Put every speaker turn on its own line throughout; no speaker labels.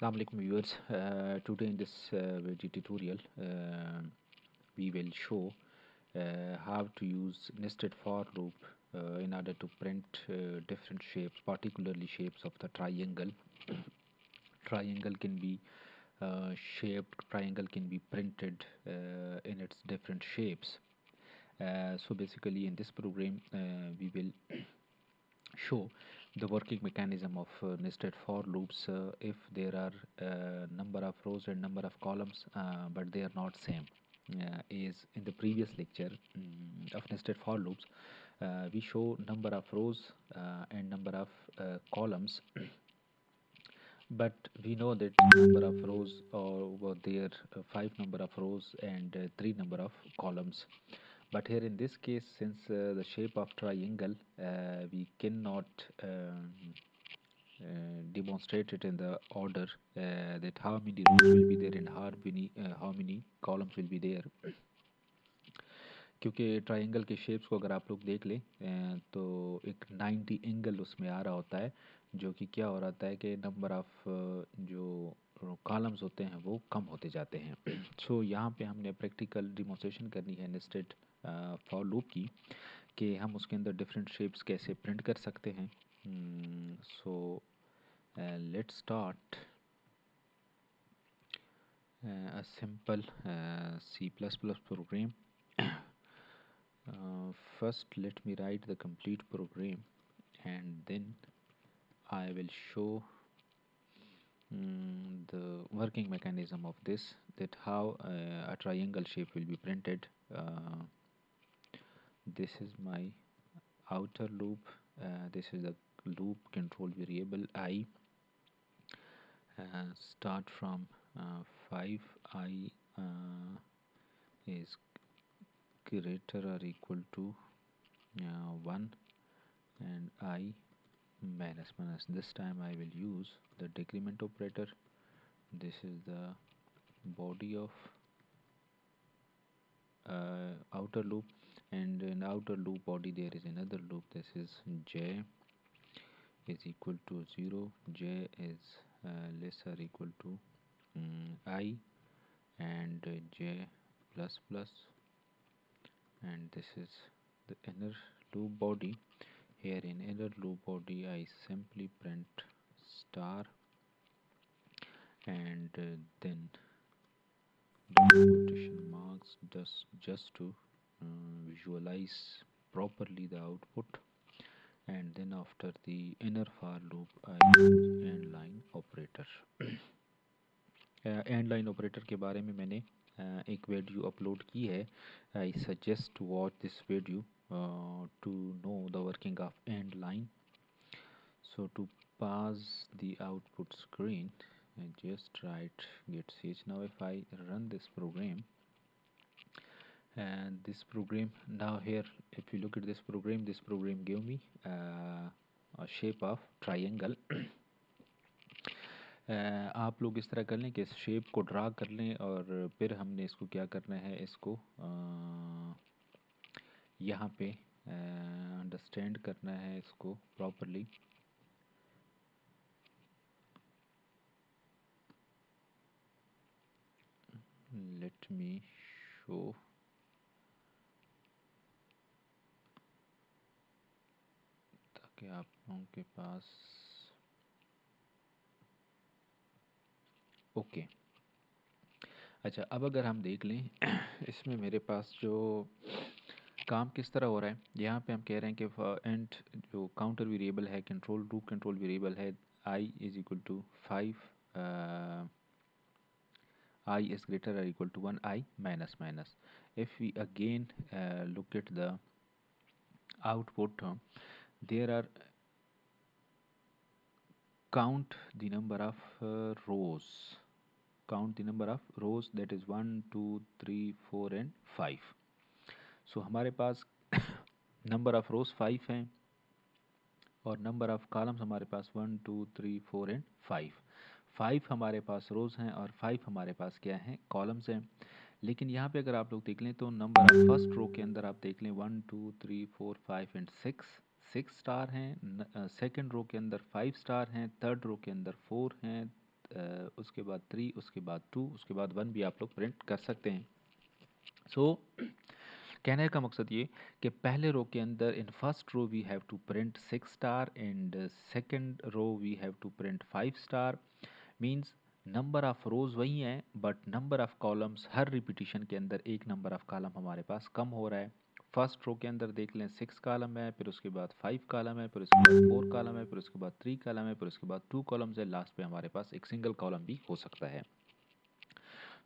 Assalamu alaikum viewers. Today in this video tutorial we will show how to use nested for loop in order to print different shapes, particularly shapes of the triangle. Triangle can be shaped, triangle can be printed in its different shapes. So basically in this program we will show the working mechanism of nested for loops if there are number of rows and number of columns but they are not same is in the previous lecture of nested for loops. We show number of rows and number of columns, but we know that number of rows over there, five number of rows and three number of columns. But here in this case, since the shape of triangle, we cannot demonstrate it in the order that how many rows will be there and how many columns will be there. क्योंकि triangle के shapes को अगर आप लोग देख लें तो एक 90 एंगल उसमें आ रहा होता है, जो कि क्या हो रहा है कि नंबर ऑफ जो कॉलम्स होते हैं वो कम होते जाते हैं। सो यहाँ पे हमने प्रैक्टिकल डिमोन्स्ट्रेशन करनी है नेस्टेड फॉर लूप की, कि हम उसके अंदर डिफरेंट शेप्स कैसे प्रिंट कर सकते हैं। So let's start a simple C++ program. First let me write the complete program and then I will show the working mechanism of this, that how a triangle shape will be printed. This is my outer loop, this is the loop control variable I, start from 5 I is greater or equal to 1 and I minus. This time I will use the decrement operator. This is the body of outer loop, and in outer loop body there is another loop. This is j is equal to 0, j is less or equal to I, and j plus plus, and this is the inner loop body. Here in inner loop body I simply print star and then quotation marks just to visualize properly the output, and then after the inner for loop I use end line operator. End line operator के बारे में मैंने एक video upload की है. I suggest to watch this video to know the working of end line. So to pass the output screen, I just write get ch. Now if I run this program, and this program, now here if you look at this program give me a shape of triangle. आप लोग इस तरह कर लें कि इस shape को draw कर लें और फिर हमने इसको क्या करना है, इसको यहाँ पे अंडरस्टैंड करना है इसको प्रॉपरली. Let me show. ताकि आप लोगों के पास ओके. अच्छा, अब अगर हम देख लें इसमें मेरे पास जो काम किस तरह हो रहा है, यहाँ पे हम कह रहे हैं कि एंड जो काउंटर वेरिएबल है, कंट्रोल लूप कंट्रोल वेरिएबल है, i is equal to 5, I is greater or equal to 1, I minus minus. If we again look at the output, there are count the number of rows. Count the number of rows, that is 1, 2, 3, 4 and 5. So हमारे पास number of rows 5 हैं और number of columns हमारे पास 1, 2, 3, 4 and 5. 5 हमारे पास रोज़ हैं और 5 हमारे पास क्या हैं, कॉलम्स हैं. लेकिन यहाँ पे अगर आप लोग देख लें तो नंबर ऑफ फर्स्ट रो के अंदर आप देख लें 1, 2, 3, 4, 5 एंड 6 स्टार हैं. सेकंड रो के अंदर 5 स्टार हैं. थर्ड रो के अंदर 4 हैं. उसके बाद 3, उसके बाद 2, उसके बाद 1 भी आप लोग प्रिंट कर सकते हैं। सो कहने का मकसद ये कि पहले रो के अंदर in first row we have to print 6 star and second row we have to print 5 star. Means number of rows वही हैं बट नंबर ऑफ कॉलम्स हर रिपीटिशन के अंदर एक नंबर ऑफ कॉलम हमारे पास कम हो रहा है। फर्स्ट रो के अंदर देख लें 6 कॉलम है, फिर उसके बाद 5 कॉलम है, फिर उसके बाद 4 कॉलम है, फिर उसके बाद 3 कॉलम है, फिर उसके बाद 2 कॉलम्स है, लास्ट पे हमारे पास एक सिंगल कॉलम भी हो सकता है।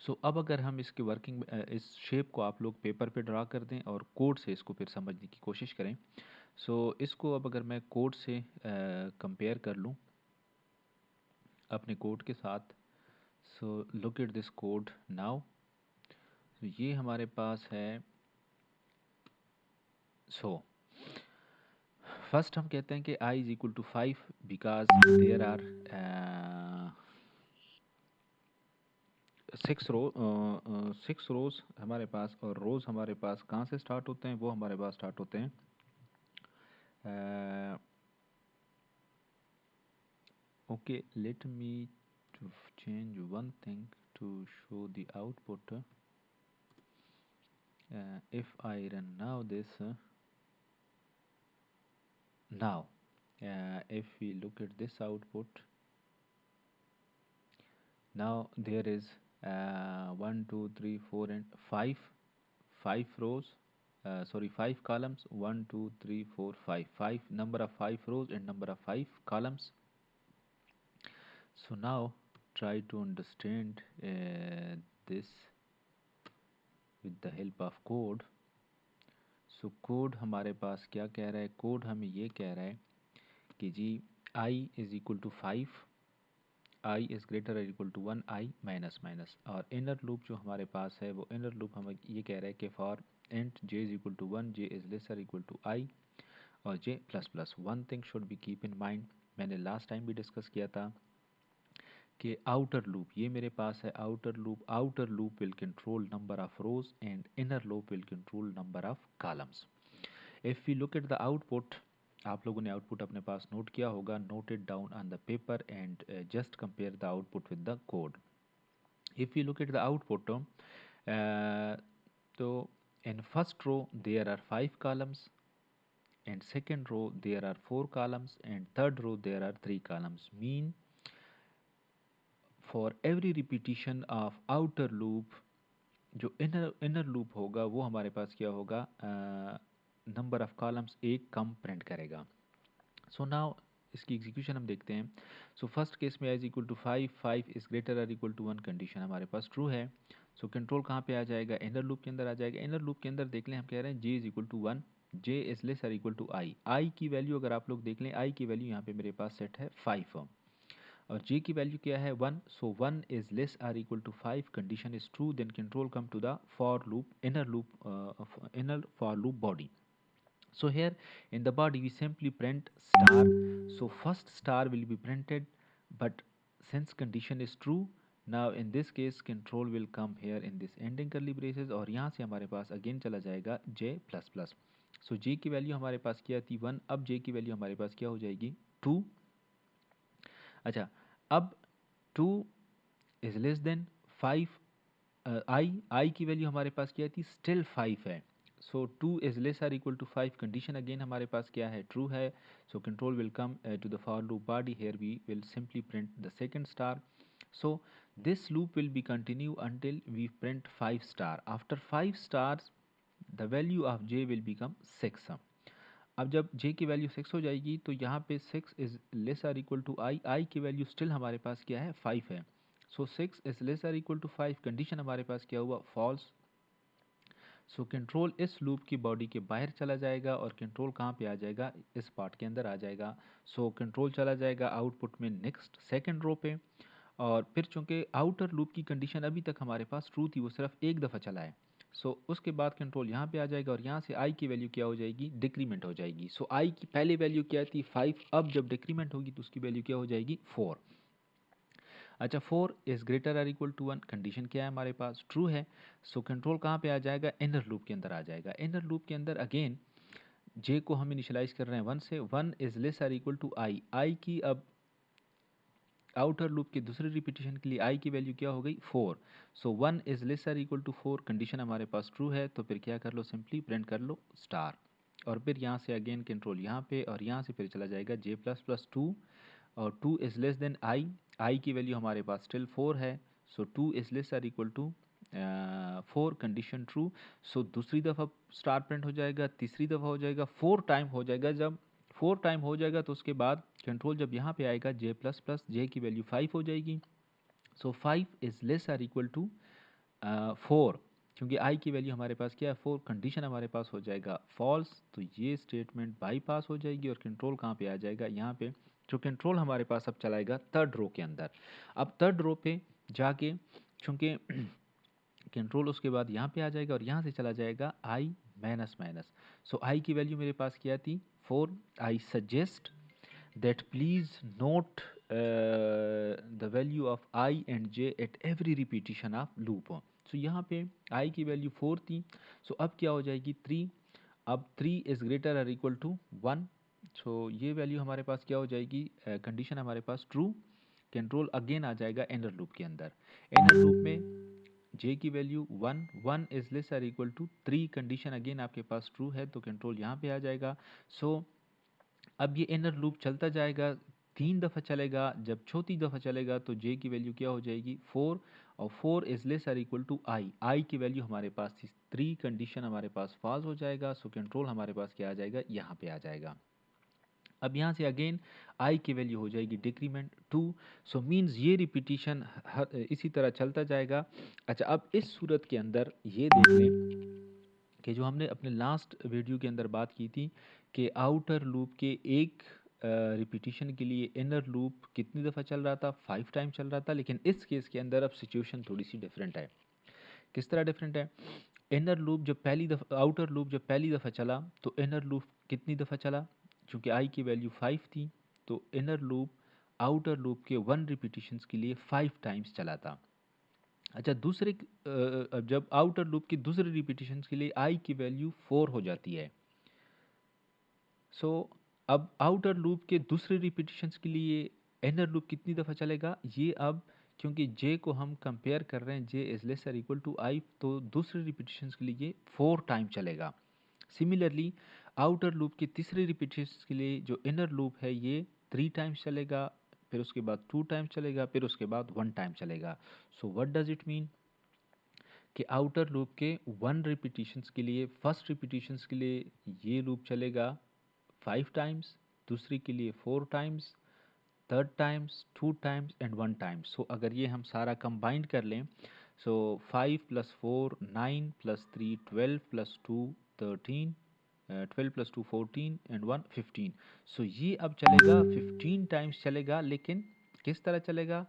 सो अब अगर हम इसकी वर्किंग इस शेप को आप लोग पेपर पे ड्रा कर दें और कोड से इसको फिर समझने की कोशिश करें। सो इसको अब अगर मैं कोड से कंपेयर कर लूँ अपने कोड के साथ, so look at this code now. ये हमारे पास है। सो फर्स्ट हम कहते हैं कि i is equal to 5 because there are 6 rows हमारे पास, और रोज हमारे पास कहाँ से स्टार्ट होते हैं, वो हमारे पास स्टार्ट होते हैं okay, let me to change one thing to show the output. If I run now this now if we look at this output, now there is 1 2 3 4 and 5 rows, sorry 5 columns, 1 2 3 4 5 number of 5 rows and number of 5 columns. So now try to understand this with the help of code. So code हमारे पास क्या कह रहा है, code हमें ये कह रहा है कि जी i is equal to 5, i is greater और equal to 1, i minus minus, और इनर लूप जो हमारे पास है वो इनर लूप हमें ये कह रहा है कि for int j is equal to 1, j is lesser equal to i और j plus plus. One thing should be keep in mind, मैंने लास्ट टाइम भी डिस्कस किया था कि आउटर लूप ये मेरे पास है, outer loop will control number of rows and inner loop will control number of columns. If we look at the output, आप लोगों ने आउटपुट अपने पास नोट किया होगा, note it down on the paper and just compare the output with the code. If you look at the output, तो in first row there are 5 columns, and second row there are 4 columns, and third row there are 3 columns. Mean for every repetition of outer loop, जो inner loop होगा वो हमारे पास क्या होगा, number of columns एक कम print करेगा। So now इसकी एग्जीक्यूशन हम देखते हैं। सो फर्स्ट केस में i is equal to 5, 5 is greater और इक्वल टू 1 कंडीशन हमारे पास ट्रू है। सो कंट्रोल कहाँ पे आ जाएगा, इनर लूप के अंदर आ जाएगा। इनर लूप के अंदर देख लें, हम कह रहे हैं j is equal to 1, j is less और इक्वल टू i की वैल्यू अगर आप लोग देख लें, i की वैल्यू यहाँ पे मेरे पास सेट है 5 और j की वैल्यू क्या है 1। So 1 is less or equal to 5, condition is true, then control come to the for loop, inner for loop body. So here in the body we simply print star, so first star will be printed, but since condition is true, now in this case control will come here in this ending curly braces और यहाँ से हमारे पास again चला जाएगा j plus plus. सो j की value हमारे पास क्या थी 1, अब j की वैल्यू हमारे पास क्या हो जाएगी 2। अच्छा, अब 2 इज लेस देन 5, i की वैल्यू हमारे पास क्या थी स्टिल 5 है। So 2 is less or equal to 5, condition again हमारे पास क्या है ट्रू है। So control will come to the for loop body, here we will simply print the second star. So this loop will be continue until we print 5 star. After 5 stars the value of j will become 6। अब जब j की value 6 हो जाएगी तो यहाँ पे 6 is less or equal to i की value still हमारे पास क्या है 5 है। So 6 is less or equal to 5, condition हमारे पास क्या हुआ फॉल्स। सो कंट्रोल इस लूप की बॉडी के बाहर चला जाएगा और कंट्रोल कहाँ पे आ जाएगा, इस पार्ट के अंदर आ जाएगा। सो कंट्रोल चला जाएगा आउटपुट में नेक्स्ट सेकंड रो पे, और फिर चूंकि आउटर लूप की कंडीशन अभी तक हमारे पास ट्रू थी, वो सिर्फ एक दफ़ा चला है। सो उसके बाद कंट्रोल यहाँ पे आ जाएगा और यहाँ से i की वैल्यू क्या हो जाएगी डिक्रीमेंट हो जाएगी। सो i की पहले वैल्यू क्या थी 5, अब जब डिक्रीमेंट होगी तो उसकी वैल्यू क्या हो जाएगी 4। अच्छा, 4 is greater or equal to 1, condition क्या है हमारे पास ट्रू है। सो कंट्रोल कहाँ पे आ जाएगा इनर लूप के अंदर आ जाएगा। इनर लूप के अंदर अगेन j को हम इनिशियलाइज कर रहे हैं 1 से, 1 is less or equal to i की अब आउटर लूप के दूसरे रिपीटिशन के लिए आई की वैल्यू क्या हो गई 4। So 1 is lesser equal to 4, condition हमारे पास ट्रू है, तो फिर क्या कर लो, सिंपली प्रिंट कर लो स्टार। और फिर यहाँ से अगेन कंट्रोल यहाँ पे, और यहाँ से फिर चला जाएगा j प्लस प्लस 2, और 2 इज़ लेस देन आई की वैल्यू हमारे पास स्टिल 4 है, so 2 is lesser equal to 4, condition true. So दूसरी दफ़ा स्टार प्रिंट हो जाएगा, तीसरी दफ़ा हो जाएगा, 4 टाइम हो जाएगा। जब 4 टाइम हो जाएगा तो उसके बाद कंट्रोल जब यहाँ पे आएगा j प्लस प्लस जे की वैल्यू 5 हो जाएगी। So 5 is less or equal to 4, क्योंकि आई की वैल्यू हमारे पास क्या है 4, कंडीशन हमारे पास हो जाएगा फॉल्स, तो ये स्टेटमेंट बाईपास हो जाएगी और कंट्रोल कहाँ पे आ जाएगा, यहाँ पे। जो कंट्रोल हमारे पास अब चलाएगा थर्ड रो के अंदर। अब थर्ड रो पे जाके चूँकि कंट्रोल उसके बाद यहाँ पे आ जाएगा और यहाँ से चला जाएगा आई माइनस माइनस। सो आई की वैल्यू मेरे पास क्या थी 4। I suggest that please note the value of I and j at every repetition of loop। so यहाँ पे I की वैल्यू 4 थी, so अब क्या हो जाएगी 3। अब 3 इज़ ग्रेटर और इक्वल टू 1, सो ये वैल्यू हमारे पास क्या हो जाएगी, कंडीशन हमारे पास ट्रू। कंट्रोल अगेन आ जाएगा इनर लूप के अंदर। इनर लूप में j की वैल्यू 1, 1 इज़ लेस और इक्वल टू 3, कंडीशन अगेन आपके पास ट्रू है, तो कंट्रोल यहाँ पे आ जाएगा। सो अब ये इनर लूप चलता जाएगा, 3 दफ़ा चलेगा, जब चौथी दफ़ा चलेगा तो j की वैल्यू क्या हो जाएगी 4, और 4 इज़ लेस और इक्वल टू आई की वैल्यू हमारे पास थी 3, कंडीशन हमारे पास फॉल्स हो जाएगा। सो कंट्रोल हमारे पास क्या आ जाएगा, यहाँ पे आ जाएगा। अब यहाँ से अगेन आई की वैल्यू हो जाएगी डिक्रीमेंट 2। सो मीन्स ये रिपीटिशन इसी तरह चलता जाएगा। अच्छा, अब इस सूरत के अंदर ये देख लें कि जो हमने अपने लास्ट वीडियो के अंदर बात की थी कि आउटर लूप के एक रिपीटिशन के लिए इनर लूप कितनी दफ़ा चल रहा था, 5 टाइम चल रहा था। लेकिन इस केस के अंदर अब सिचुएशन थोड़ी सी डिफरेंट है। किस तरह डिफरेंट है, इनर लूप जब पहली दफ़ा, आउटर लूप जब पहली दफ़ा चला तो इनर लूप कितनी दफ़ा चला, चूँकि आई की वैल्यू 5 थी, तो इनर लूप आउटर लूप के 1 रिपीटिशंस के लिए 5 टाइम्स चला था। अच्छा, अब जब आउटर लूप की दूसरे रिपीटिशंस के लिए आई की वैल्यू 4 हो जाती है। सो अब आउटर लूप के दूसरे रिपीटिशंस के लिए इनर लूप कितनी दफ़ा चलेगा, ये अब क्योंकि जे को हम कंपेयर कर रहे हैं, जे इज़ लेस और इक्वल टू आई, तो दूसरे रिपीटिशंस के लिए 4 टाइम चलेगा। सिमिलरली आउटर लूप के तीसरे रिपीटिशंस के लिए जो इनर लूप है ये 3 टाइम्स चलेगा, फिर उसके बाद 2 टाइम्स चलेगा, फिर उसके बाद 1 टाइम चलेगा। So what does it mean कि आउटर लूप के 1 रिपीटिशंस के लिए, फर्स्ट रिपीटिशंस के लिए ये लूप चलेगा 5 टाइम्स, दूसरी के लिए 4 times, third times 2 times and 1 times. So अगर ये हम सारा कंबाइंड कर लें, so 5 plus 4 9 plus 3 12 plus 2 13, 12 plus 2 14 and 1 15। So ये अब चलेगा 15 टाइम्स चलेगा, लेकिन किस तरह चलेगा,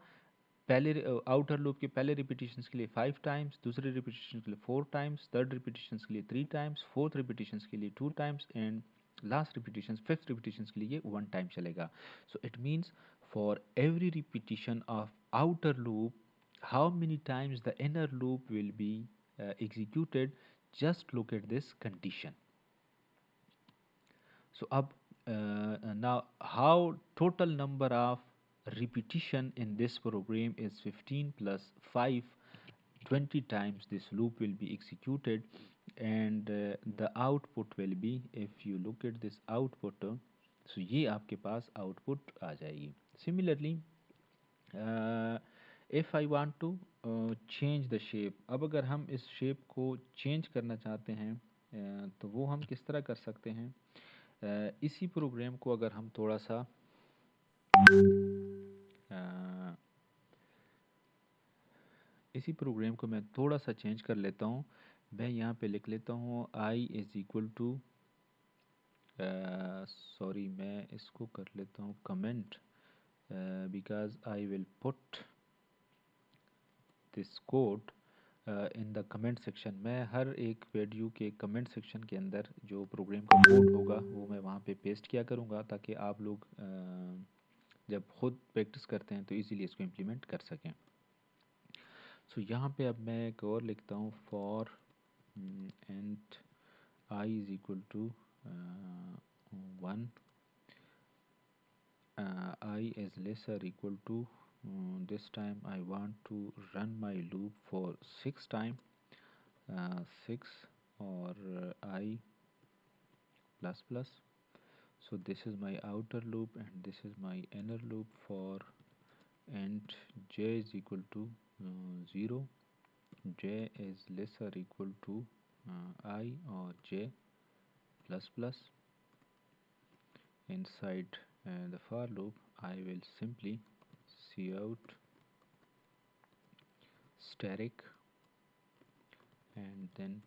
पहले आउटर लूप के पहले रिपीटिशंस के लिए 5 टाइम्स, दूसरे रिपीटिशन के लिए 4 टाइम्स, थर्ड रिपीटिशंस के लिए 3 टाइम्स, फोर्थ रिपीटिशंस के लिए 2 times and last repetition fifth repetition के लिए 1 टाइम चलेगा। So it means for every repetition of outer loop how many times the inner loop will B executed, just look at this condition. So अब now how total number of repetition in this program is 15 plus 5, 20 times this loop will be executed, and the output will be, if you look at this output, so ये आपके पास output आ जाएगी। Similarly if I want to change the shape, अब अगर हम इस shape को change करना चाहते हैं तो वो हम किस तरह कर सकते हैं, इसी प्रोग्राम को अगर हम थोड़ा सा इसी प्रोग्राम को मैं थोड़ा सा चेंज कर लेता हूँ। मैं यहाँ पे लिख लेता हूँ आई इज़ इक्वल टू, सॉरी मैं इसको कर लेता हूँ comment, because I will put this code in the comment section. मैं हर एक वीडियो के कमेंट सेक्शन के अंदर जो प्रोग्राम का कोड होगा वो मैं वहाँ पे पेस्ट किया करूँगा, ताकि आप लोग जब खुद प्रैक्टिस करते हैं तो इजीली इसको इम्प्लीमेंट कर सकें। सो यहाँ पे अब मैं एक और लिखता हूँ for and i is equal to 1, i is less और equal to This time I want to run my loop for 6 time, 6 or I plus plus. So this is my outer loop and this is my inner loop for int j is equal to 0, j is lesser equal to I or j plus plus. Inside the for loop I will simply cout static and then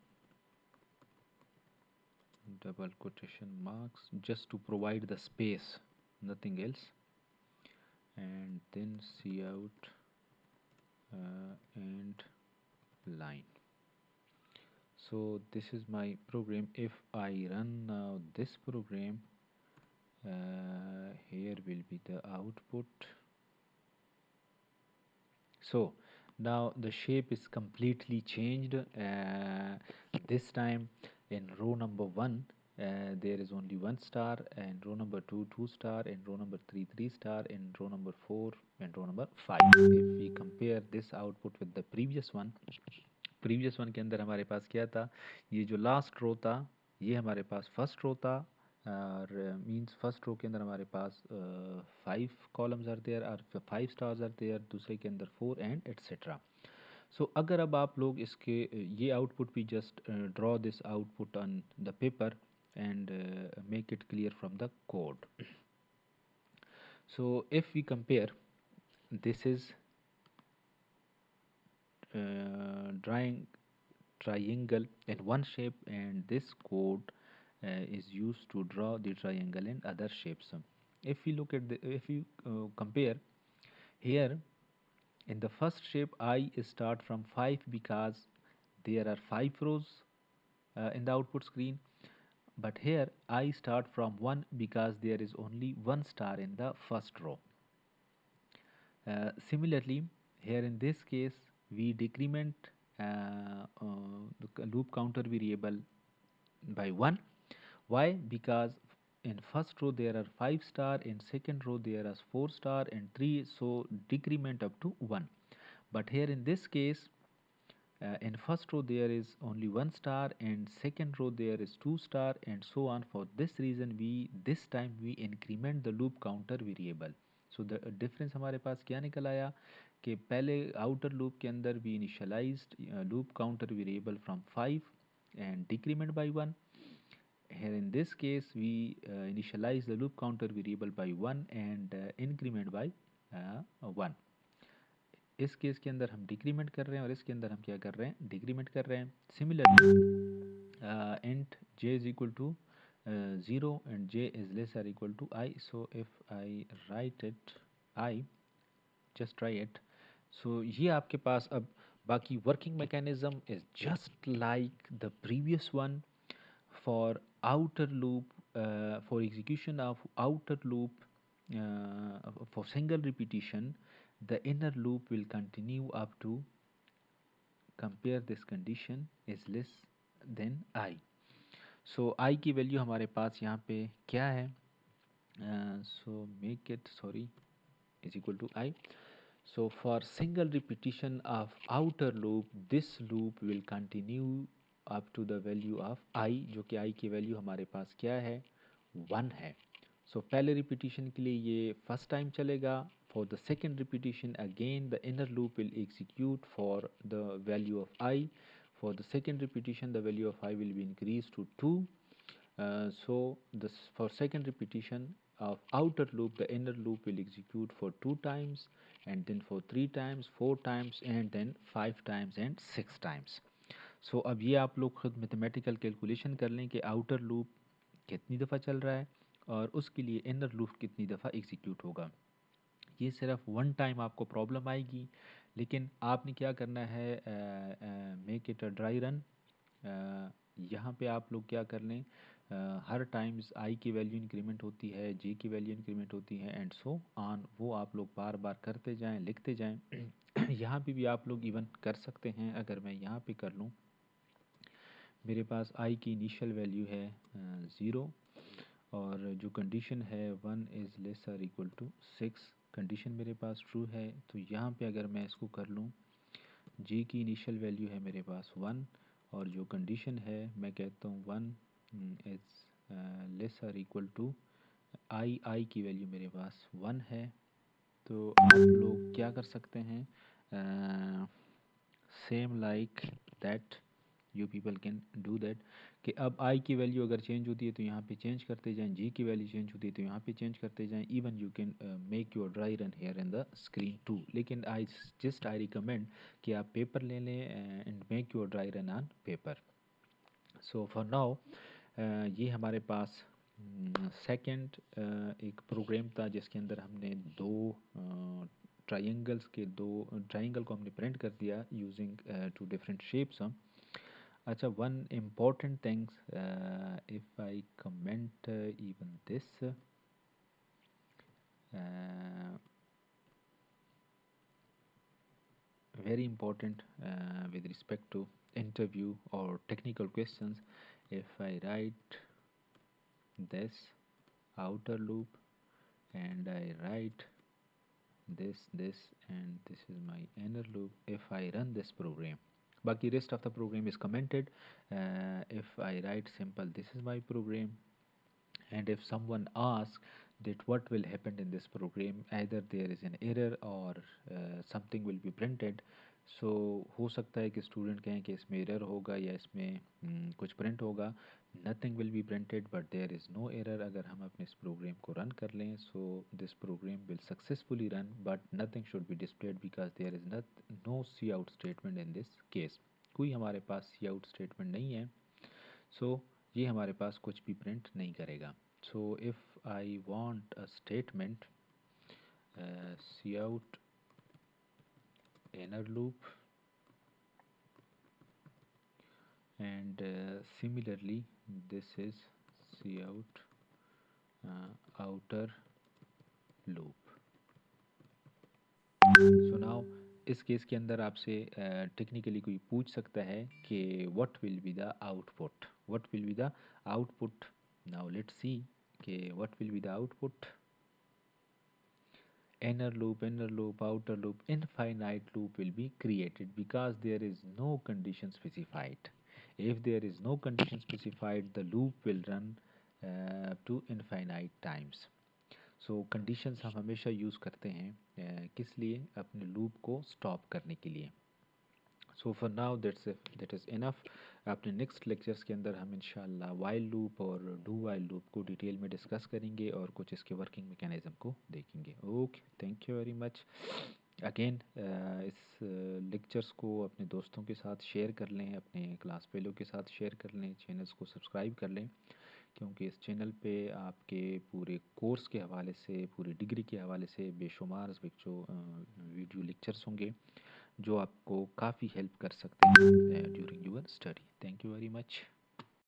double quotation marks just to provide the space, nothing else, and then cout and line. So this is my program. If I run now this program, here will be the output. So now the shape is completely changed. This time in row number 1 there is only 1 star, and row number 2 2 star, and row number 3 3 star, and row number 4 and row number 5. If we compare this output with the previous one के अंदर हमारे पास क्या था, ये जो last row था ये हमारे पास फर्स्ट रो था, और मींस फर्स्ट रो के अंदर हमारे पास 5 कॉलम्स आर देयर और 5 स्टार्स आर देयर, दूसरे के अंदर 4 एंड एटसेट्रा. सो अगर अब आप लोग इसके ये आउटपुट भी just draw this output on the paper and make it clear from the code. So if we compare, this is drawing triangle in one shape, and this code is used to draw the triangle in other shapes. If we look at if you compare here, in the first shape I start from 5 because there are 5 rows in the output screen, but here I start from 1 because there is only 1 star in the first row. Similarly, here in this case we decrement the loop counter variable by 1. Why? Because in first row there are 5 star, in second row there are 4 star and 3, so decrement up to 1. But here in this case, in first row there is only 1 star, and second row there is 2 star, and so on. For this reason we this time we increment the loop counter variable. So the difference हमारे पास क्या निकल आया कि पहले outer loop के अंदर we initialized loop counter variable from 5 and decrement by 1. Here in this case we initialize the loop counter variable by 1 and increment by 1. इस केस के अंदर हम डिक्रीमेंट कर रहे हैं और इसके अंदर हम क्या कर रहे हैं, डिक्रीमेंट कर रहे हैं. Similarly int j is equal to 0 and j is less or equal to I. So if I write it I, just try it. So ये आपके पास अब बाकी working mechanism is just like the previous one. For outer loop, for execution of outer loop, for single repetition, the inner loop will continue up to compare this condition is less than I. So I की value हमारे पास यहाँ पे क्या है, so make it is equal to I. So for single repetition of outer loop, this loop will continue up to the value of I, जो कि I की value हमारे पास क्या है, 1 है. So पहले repetition के लिए ये first time चलेगा. For the second repetition again the inner loop will execute for the value of I. For the second repetition the value of I will be increased to 2. So this for second repetition of outer loop the inner loop will execute for 2 times, and then for 3 times, 4 times, and then 5 times and 6 times. So अब ये आप लोग खुद mathematical calculation कर लें कि outer loop कितनी दफ़ा चल रहा है और उसके लिए इनर लूप कितनी दफ़ा एग्जीक्यूट होगा. ये सिर्फ 1 टाइम आपको प्रॉब्लम आएगी, लेकिन आपने क्या करना है, make it a dry run. यहाँ पे आप लोग क्या कर लें, हर टाइम्स आई की वैल्यू इंक्रीमेंट होती है, जे की वैल्यू इंक्रीमेंट होती है, एंड सो ऑन, वो आप लोग बार बार करते जाएं, लिखते जाएं. यहाँ पे भी आप लोग इवन कर सकते हैं. अगर मैं यहाँ पे कर लूँ, मेरे पास आई की इनिशियल वैल्यू है 0 और जो कंडीशन है 1 इज़ लेस और इक्वल टू 6. कंडीशन मेरे पास ट्रू है, तो यहाँ पे अगर मैं इसको कर लूँ, जी की इनिशियल वैल्यू है मेरे पास 1, और जो कंडीशन है मैं कहता हूँ 1 इज़ लेस और इक्वल टू आई की वैल्यू मेरे पास 1 है। तो आप लोग क्या कर सकते हैं, same like that you people can do that, कि अब आई की वैल्यू अगर चेंज होती है तो यहाँ पे चेंज करते जाएं, जी की वैल्यू चेंज होती है तो यहाँ पे चेंज करते जाएं। Even you can make your dry run here in the screen too, लेकिन आई रिकमेंड कि आप पेपर ले लें and make your dry run on paper. So for now ये हमारे पास सेकंड एक प्रोग्राम था जिसके अंदर हमने दो ट्राइंगल को हमने प्रिंट कर दिया यूजिंग टू डिफरेंट शेप्स। अच्छा, one important things, if I comment even this, very important with respect to interview or technical questions. If I write this outer loop and I write this and this is my inner loop, if I run this program, बाकी rest of the program is commented. If I write simple this is my program, and if someone asks that what will happen in this program, either there is an error or something will be printed, so हो सकता है कि student कहें कि इसमें error होगा या इसमें कुछ प्रिंट होगा। Nothing will be printed but there is no error. अगर हम अपने इस प्रोग्राम को रन कर लें, so this program will successfully run, but nothing should be displayed because there is no c out statement in this case. कोई हमारे पास सी out statement नहीं है, सो ये हमारे पास कुछ भी प्रिंट नहीं करेगा। So if I want a statement c out inner loop and similarly this is cout outer loop. So now इस केस के अंदर आपसे टेक्निकली कोई पूछ सकता है कि what will be the output, what will be the output. Now let's see कि what will be the output. inner loop, outer loop, infinite loop will be created because there is no condition specified. If there is no condition specified, the loop will run to infinite times. So conditions हम हमेशा use करते हैं किस लिए, अपने loop को stop करने के लिए। सो for now that is enough. अपने नेक्स्ट लेक्चर्स के अंदर हम इंशाल्लाह वाइल लूप और डू वाइल लूप को डिटेल में डिस्कस करेंगे और कुछ इसके वर्किंग मैकेनिज़्म को देखेंगे। Okay, thank you very much again. इस लेक्चर्स को अपने दोस्तों के साथ शेयर कर लें, अपने क्लास फेलो के साथ शेयर कर लें, चैनल्स को सब्सक्राइब कर लें, क्योंकि इस चैनल पे आपके पूरे कोर्स के हवाले से, पूरी डिग्री के हवाले से बेशुमार वीडियो लेक्चर्स होंगे जो आपको काफ़ी हेल्प कर सकते हैं during your study. Thank you very much.